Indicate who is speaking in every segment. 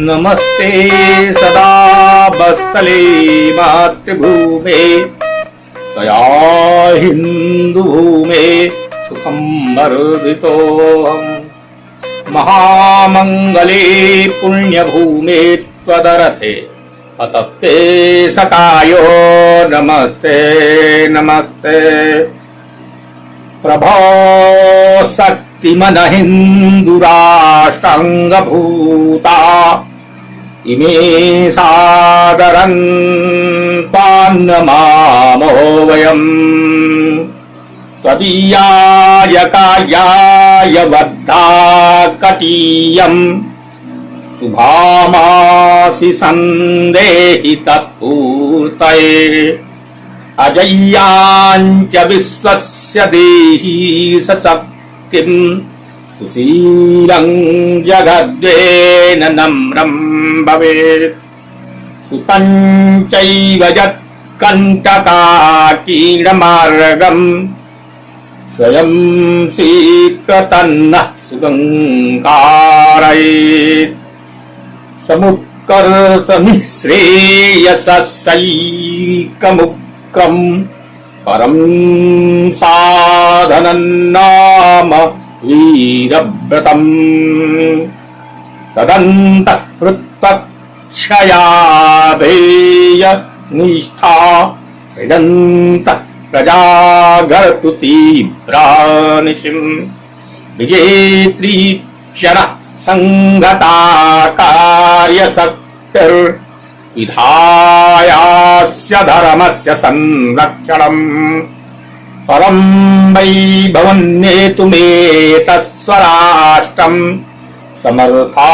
Speaker 1: नमस्ते सदा वत्सले मातृभूमे त्वया हिन्दुभूमे सुखं वर्धितोऽहम् महामङ्गले पुण्यभूमे त्वदरथे अतप्ते सकायो नमस्ते नमस्ते प्रभो शक्तिमन हिन्दुराष्ट्राङ्गभूता इमे सादरन् त्वान्नमामो वयम् त्वदीयाय कायाय बद्धाकटीयम् शुभामासि सन्देहि तत्पूर्तये अजय्याञ्च विश्वस्य देहि सशक्तिम् सुशीलं जगद्वेन नम्रं भवेत् सुतं चैव यत्कण्टकाकीर्णमार्गम् स्वयं स्वीकृतन्नः सुगङ्कारयेत् समुत्कर्षनिःश्रेयसैकमुक्रम् परं साधनं नाम वीरव्रतम् तदन्तःस्फृत्तक्षयादेय निष्ठा हृदन्तः प्रजागर्तु तीव्रानिशिम् विजेत्री क्षणः संगता कार्यशक्तिर्विधायास्य धर्मस्य संरक्षणम् परं वै भवन्नेतुमेतत्स्वराष्ट्रम् समर्था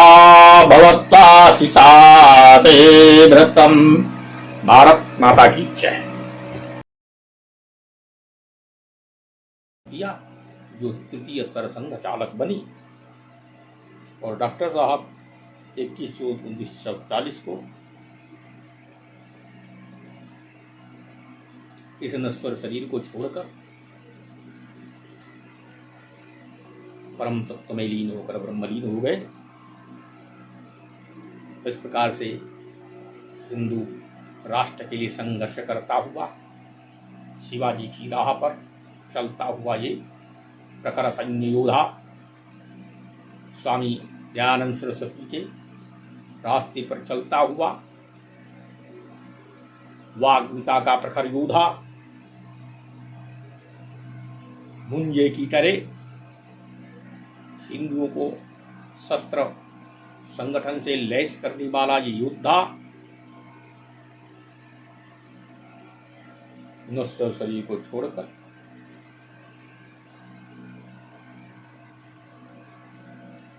Speaker 1: भवत्वासि साते व्रतम्। भारत माता की जय। जो तृतीय सरसंघ चालक बनी और डॉक्टर साहब 21/4/1940 को इस नश्वर शरीर को छोड़कर परम तत्व में लीन होकर ब्रह्मलीन हो गए। इस प्रकार से हिंदू राष्ट्र के लिए संघर्ष करता हुआ शिवाजी की राह पर चलता हुआ ये प्रखर सैन्य योद्धा स्वामी दयानंद सरस्वती के रास्ते पर चलता हुआ वाग्मिता का प्रखर योद्धा मुंजे की तरह हिंदुओं को शस्त्र संगठन से लैस करने वाला ये योद्धा नश्वर शरीर को छोड़कर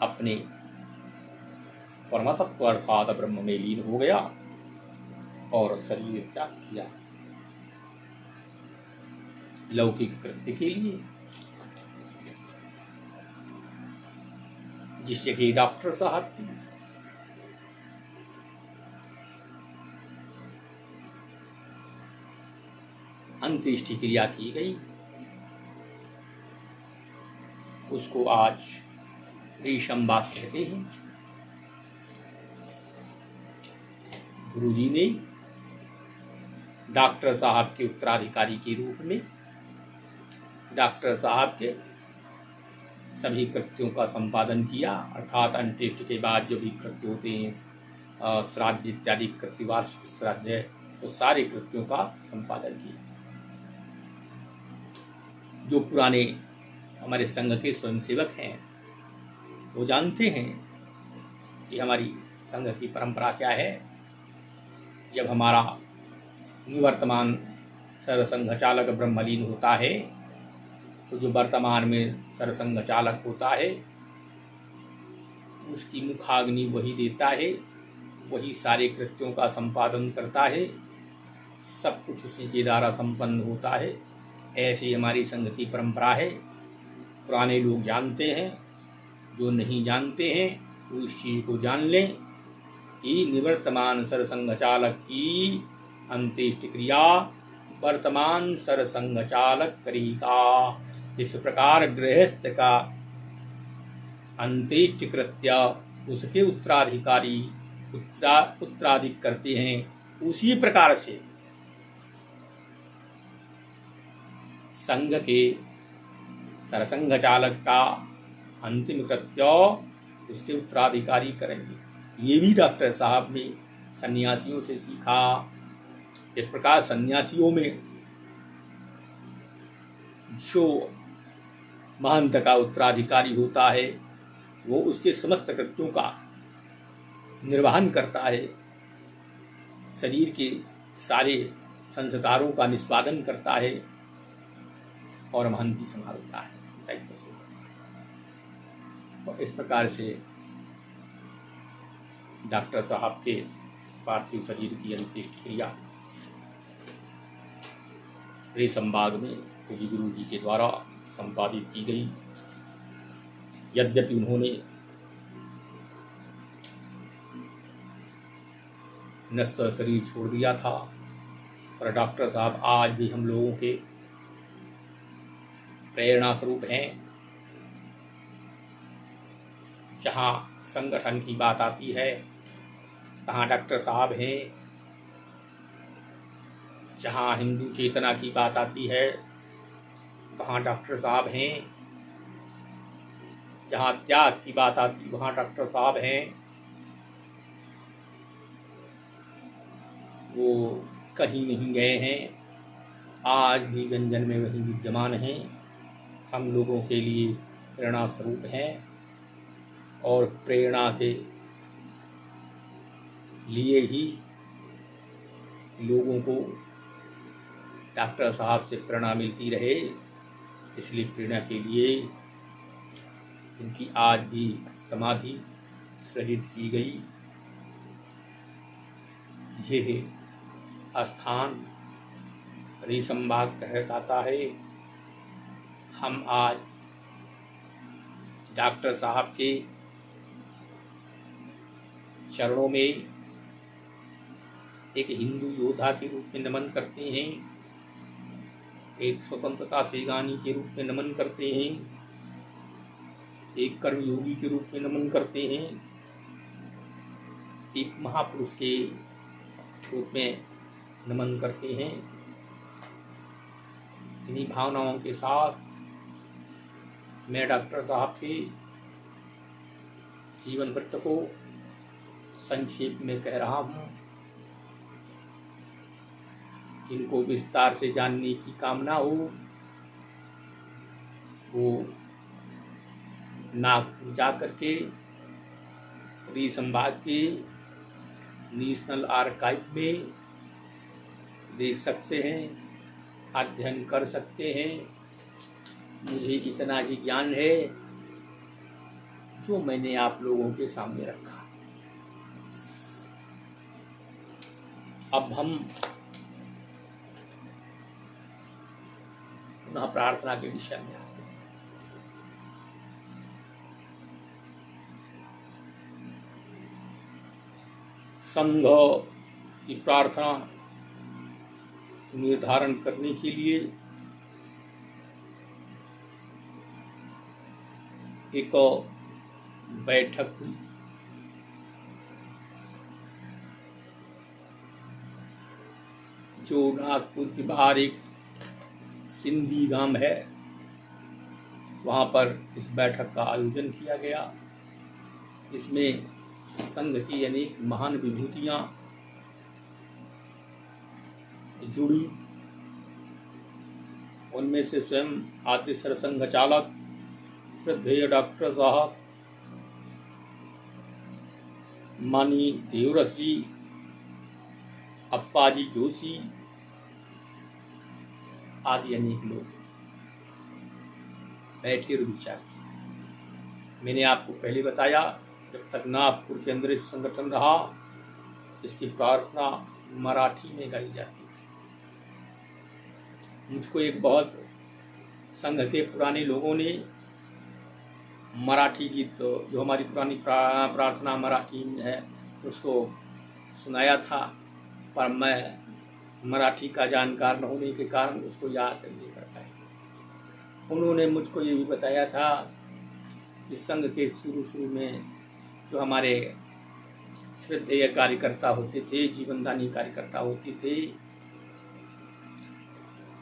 Speaker 1: अपने परमतत्व अर्थात ब्रह्म में लीन हो गया और शरीर त्याग किया लौकिक कृत्य के लिए। जिस जगह डॉक्टर साहब की अंत्येष्टि क्रिया की गई उसको आज रेशमबाग कहते हैं। गुरुजी ने डॉक्टर साहब के उत्तराधिकारी के रूप में डॉक्टर साहब के सभी कृत्यों का संपादन किया अर्थात अंत्येष्टि के बाद जो भी कृत्य होते हैं श्राद्ध इत्यादि कृत्य वार्षिक श्राद्ध तो सारे कृत्यों का संपादन किया। जो पुराने हमारे संघ के स्वयंसेवक हैं वो जानते हैं कि हमारी संघ की परंपरा क्या है। जब हमारा निवर्तमान सरसंघ चालक ब्रह्मलीन होता है तो जो वर्तमान में सरसंघ चालक होता है उसकी मुखाग्नि वही देता है, वही सारे कृत्यों का संपादन करता है, सब कुछ उसी के द्वारा संपन्न होता है। ऐसी हमारी संघ की परंपरा है। पुराने लोग जानते हैं, जो नहीं जानते हैं वो इस चीज को जान लें कि निवर्तमान सरसंघ चालक की अंत्येष्टि क्रिया वर्तमान सरसंघ चालक करेगा। इस प्रकार गृहस्थ का अंत्येष्टि कृत्य उसके उत्तराधिकारी उत्तराधिक करते हैं, उसी प्रकार से संघ के सरसंघ चालक का अंतिम कृत्य उसके उत्तराधिकारी करेंगे। ये भी डॉक्टर साहब ने सन्यासियों से सीखा। इस प्रकार सन्यासियों में जो महंत का उत्तराधिकारी होता है वो उसके समस्त कृत्यों का निर्वहन करता है, शरीर के सारे संस्कारों का निष्पादन करता है और महंती संभालता है, दायित्व से। और इस प्रकार से डॉक्टर साहब के पार्थिव शरीर की अंत्येष्टि क्रिया रेशमबाग में पूज्य गुरु जी के द्वारा संपादित की गई। यद्यपि उन्होंने नश्वर शरीर छोड़ दिया था, पर डॉक्टर साहब आज भी हम लोगों के प्रेरणा स्वरूप हैं। जहाँ संगठन की बात आती है तहाँ डॉक्टर साहब हैं, जहाँ हिंदू चेतना की बात आती है वहाँ डॉक्टर साहब हैं, जहाँ त्याग की बात आती वहाँ डॉक्टर साहब हैं। वो कहीं नहीं गए हैं, आज भी जन जन में वही विद्यमान हैं, हम लोगों के लिए प्रेरणा स्वरूप हैं। और प्रेरणा के लिए ही लोगों को डॉक्टर साहब से प्रेरणा मिलती रहे, इसलिए प्रेरणा के लिए इनकी आज भी समाधि सृजित की गई। यह स्थान रेशमबाग कहलाता है। हम आज डॉक्टर साहब के चरणों में एक हिंदू योद्धा के रूप में नमन करते हैं, एक स्वतंत्रता सेनानी के रूप में नमन करते हैं, एक कर्मयोगी के रूप में नमन करते हैं, एक महापुरुष के रूप में नमन करते हैं। इन्हीं भावनाओं के साथ मैं डॉक्टर साहब के जीवन वृत्त को संक्षेप में कह रहा हूँ। जिनको विस्तार से जानने की कामना हो वो नागपुर जा करके रेशमबाग के नेशनल आर्काइव में देख सकते हैं, अध्ययन कर सकते हैं। मुझे इतना ही ज्ञान है जो मैंने आप लोगों के सामने रखा। अब हम पुनः प्रार्थना के विषय में आते हैं। संघ की प्रार्थना निर्धारण करने के लिए एक बैठक हुई। जो नागपुर के बाहर एक सिंधी गांव है, वहाँ पर इस बैठक का आयोजन किया गया। इसमें संघ की अनेक महान विभूतियाँ जुड़ी। उनमें से स्वयं आद्य सरसंघ चालक श्रद्धेय डॉक्टर साहब, माननीय देवरस जी, अप्पाजी जोशी आदि अनेक लोग बैठे और विचार किए। मैंने आपको पहले बताया, जब तक नागपुर के अंदर इस संगठन रहा, इसकी प्रार्थना मराठी में गाई जाती थी। मुझको एक बहुत संघ के पुराने लोगों ने मराठी गीत, जो हमारी पुरानी प्रार्थना मराठी में है, उसको सुनाया था, पर मैं मराठी का जानकार न होने के कारण उसको याद नहीं कर पाया। उन्होंने मुझको ये भी बताया था कि संघ के शुरू में जो हमारे श्रद्धेय कार्यकर्ता होते थे, जीवनदानी कार्यकर्ता होते थे।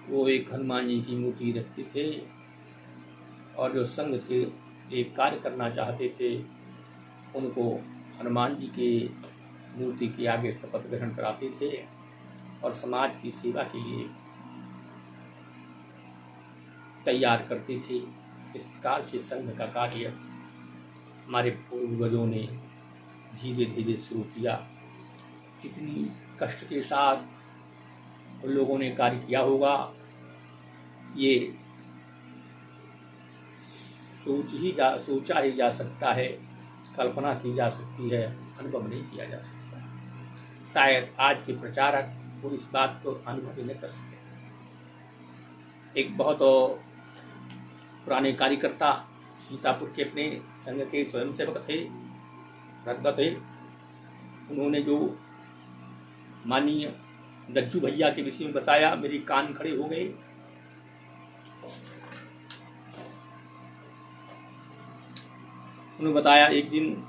Speaker 1: वो एक हनुमान जी की मूर्ति रखते थे और जो संघ के एक कार्य करना चाहते थे उनको हनुमान जी के मूर्ति के आगे शपथ ग्रहण कराते थे और समाज की सेवा के लिए तैयार करते थे। इस प्रकार से संघ का कार्य हमारे पूर्वजों ने धीरे धीरे शुरू किया। कितनी कष्ट के साथ उन लोगों ने कार्य किया होगा ये सोचा ही जा सकता है, कल्पना की जा सकती है, अनुभव नहीं किया जा सकता। शायद आज के प्रचारक वो इस बात को अनुभव ही नहीं कर सके। एक बहुत पुराने कार्यकर्ता सीतापुर के अपने संघ के स्वयंसेवक थे, वृद्ध थे। उन्होंने जो माननीय दज्जू भैया के विषय में बताया, मेरे कान खड़े हो गए। उन्होंने बताया एक दिन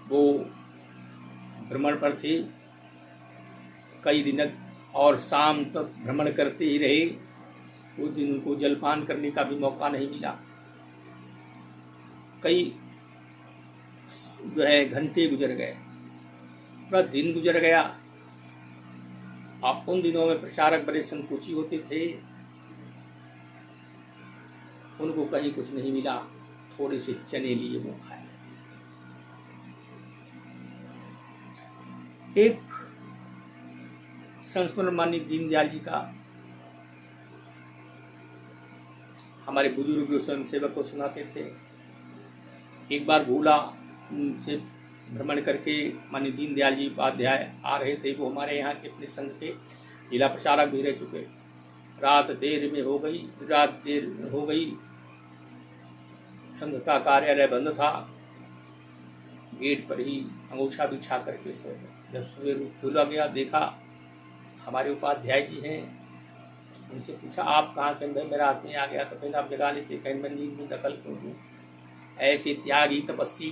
Speaker 1: वो भ्रमण पर थे, कई दिन और शाम तक भ्रमण करते ही रहे। उस दिन उनको जलपान करने का भी मौका नहीं मिला। कई घंटे गुजर गए, पूरा दिन गुजर गया। अब उन दिनों में प्रचारक बड़े संकोची होते थे, उनको कहीं कुछ नहीं मिला। थोड़े से चने लिए वो खाए। एक संस्मरण माननीय दीनदयाल जी का हमारे बुजुर्ग स्वयंसेवक को सुनाते थे। एक बार भूला से भ्रमण करके माननीय दीनदयाल जी उपाध्याय आ रहे थे। वो हमारे यहाँ के अपने संघ के जिला प्रचारक भी रह चुके। रात देर हो गई, संघ का कार्यालय बंद था। गेट पर ही अंगोछा बिछा करके सो गए। जब सवेरे खुला गया, देखा हमारे उपाध्याय जी हैं। उनसे पूछा आप कहाँ थे? भाई मेरा हाथ में आ गया। तो कहते आप जगा लेते। कहीं मैं नींद में दखल क्यों दूं? ऐसे त्यागी तपस्वी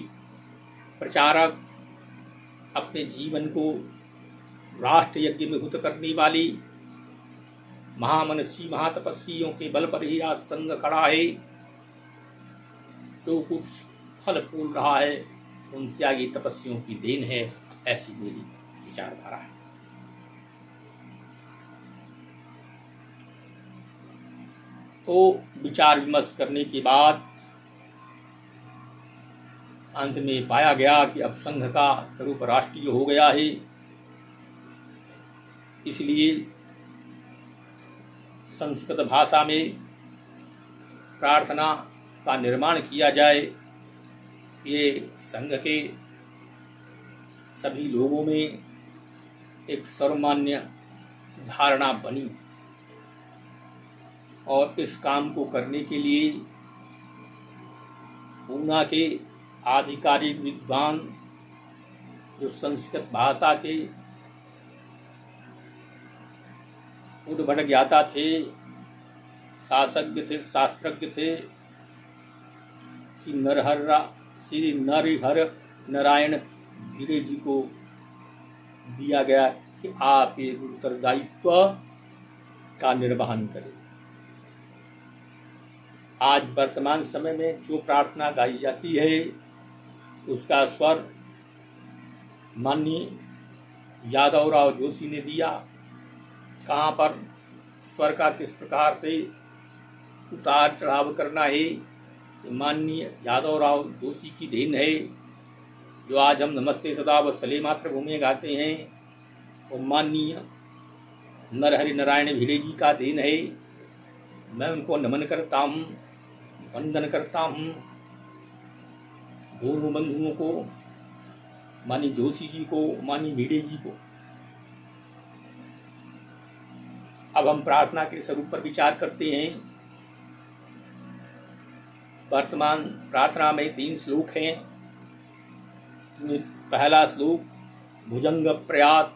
Speaker 1: प्रचारक, अपने जीवन को राष्ट्र यज्ञ में हुत करने वाली महामनस्वी महातपस्वियों के बल पर ही आज संघ खड़ा है। जो कुछ फल फूल रहा है उन त्यागी तपस्वियों की देन है। ऐसी मेरी विचारधारा है। तो विचार विमर्श करने के बाद अंत में पाया गया कि अब संघ का स्वरूप राष्ट्रीय हो गया है। इसलिए संस्कृत भाषा में प्रार्थना का निर्माण किया जाए। ये संघ के सभी लोगों में एक सर्वमान्य धारणा बनी और इस काम को करने के लिए पूना के आधिकारिक विद्वान जो संस्कृत भाषा के उद्भट ज्ञाता थे, शास्त्रज्ञ थे, श्री नरहर नारायण भिड़े जी को दिया गया कि आप एक उत्तरदायित्व का निर्वहन करें। आज वर्तमान समय में जो प्रार्थना गाई जाती है उसका स्वर माननीय यादवराव जोशी ने दिया। कहाँ पर स्वर का किस प्रकार से उतार चढ़ाव करना है, माननीय यादवराव जोशी की देन है। जो आज हम नमस्ते सदा वत्सले मातृभूमि गाते हैं वो माननीय नरहरि नारायण भिड़े जी का देन है। मैं उनको नमन करता हूँ, वंदन करता हूँ। दोनों बंधुओं को, माननीय जोशी जी को, माननीय भिड़े जी को। अब हम प्रार्थना के स्वरूप पर विचार करते हैं। वर्तमान प्रार्थना में 3 श्लोक हैं। पहला श्लोक भुजंग प्रयात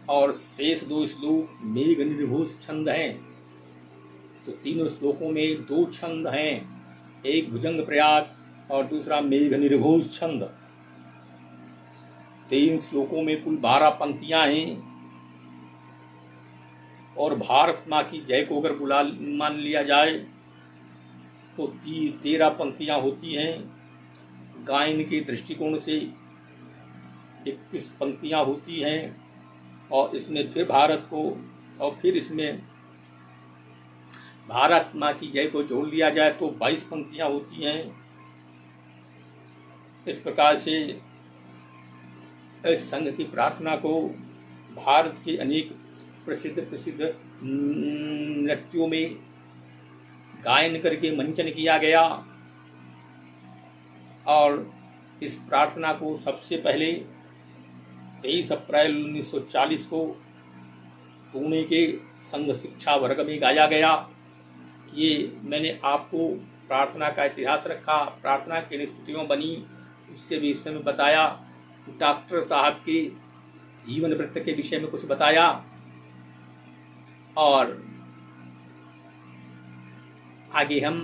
Speaker 1: और शेष 2 श्लोक मेघ निर्घोष छंद हैं। तो तीनों श्लोकों में 2 छंद हैं, एक भुजंग प्रयात और दूसरा मेघ निर्घोष छंद। 3 श्लोकों में कुल 12 पंक्तियां हैं और भारत माँ की जय को अगर बुला मान लिया जाए तो 13 पंक्तियां होती हैं। गायन के दृष्टिकोण से 21 पंक्तियां होती हैं और इसमें फिर भारत को और फिर इसमें भारत माँ की जय को जोड़ लिया जाए तो 22 पंक्तियां होती हैं। इस प्रकार से इस संघ की प्रार्थना को भारत के अनेक प्रसिद्ध नृत्यों में गायन करके मंचन किया गया और इस प्रार्थना को सबसे पहले 23 अप्रैल 1940 को पुणे के संघ शिक्षा वर्ग में गाया गया। ये मैंने आपको प्रार्थना का इतिहास रखा, प्रार्थना किन स्थितियों बनी उसके विषय में बताया, डॉक्टर साहब के जीवन वृत्त के विषय में कुछ बताया और आगे हम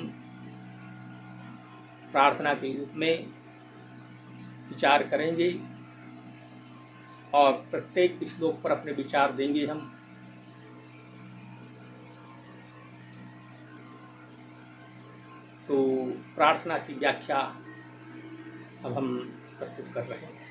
Speaker 1: प्रार्थना के रूप में विचार करेंगे और प्रत्येक श्लोक पर अपने विचार देंगे हम। तो प्रार्थना की व्याख्या अब हम प्रस्तुत कर रहे हैं।